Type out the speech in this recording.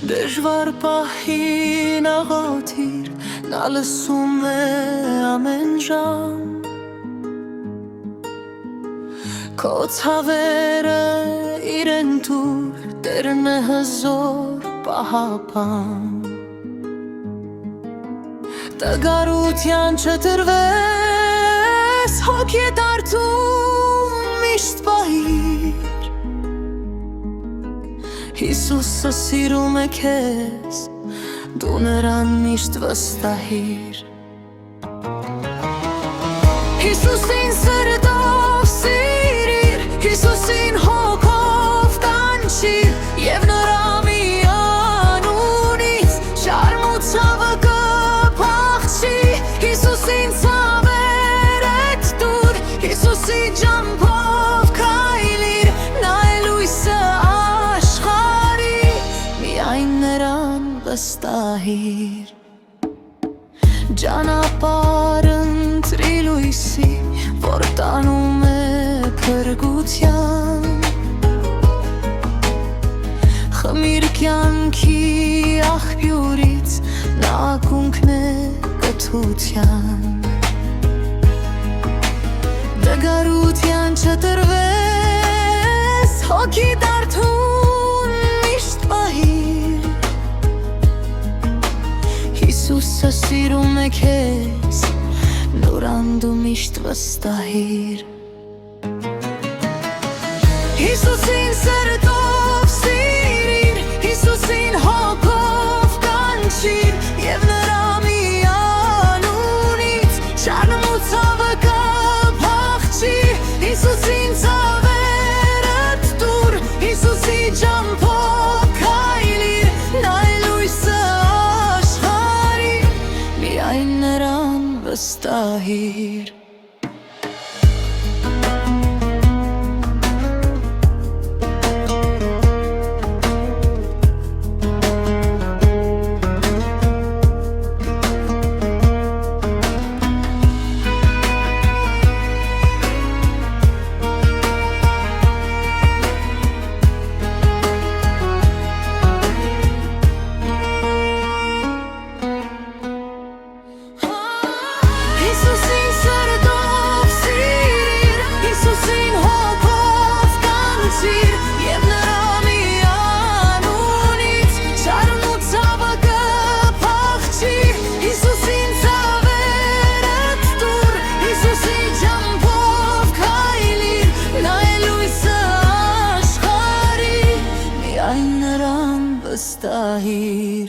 Դժվար պահին աղոթիր, նա լսում է ամեն ժամ Քո ցավերը իրեն տուր, Տերն է հզոր պահապան Տգարության չտրվես, հոգի դարձում միշտ պահիր Հիսուսը սիրում է քեզ, դու նրան միշտ վստահիր Հիսուսին սրտով սիրիր, Հիսուսին հոգով կանչիր Եվ նրա միանունից շարմ ու ցավը կփախչի Հիսուսին ցավերդ տուր, Հիսուսի ջանքով քայլիր Նա է լույսը վստահիր Ճանապարհ ընտրի լույսի, որ տանում է փրկության Խմիր կյանքի աղբյուրից, նա ակունքն է կթության Դգարության չտրվես, հոգի դարձում միշտ պահիր Հիսուսը սիրում է քեզ, նորան դու միշտ վստահիր Հիսուսին սրտով սիրիր, Հիսուսին հոգով կանչիր Եվ նրա միանունից շարմ ու ցավը կփախչի Հիսուսին ցավերդ տուր, Հիսուսի ջանքով քայլիր Նա է լույսը Միայն նրան վստահիր Հիսուսին սրտով սիրիր, Հիսուսին հոգով կանչիր Եվ նրա միանունից շարմ ու ցավը կփախչի Հիսուսին ցավերդ տուր, Հիսուսի ջանքով քայլիր Նա է լույսը աշխարհի, միայն նրան վստահիր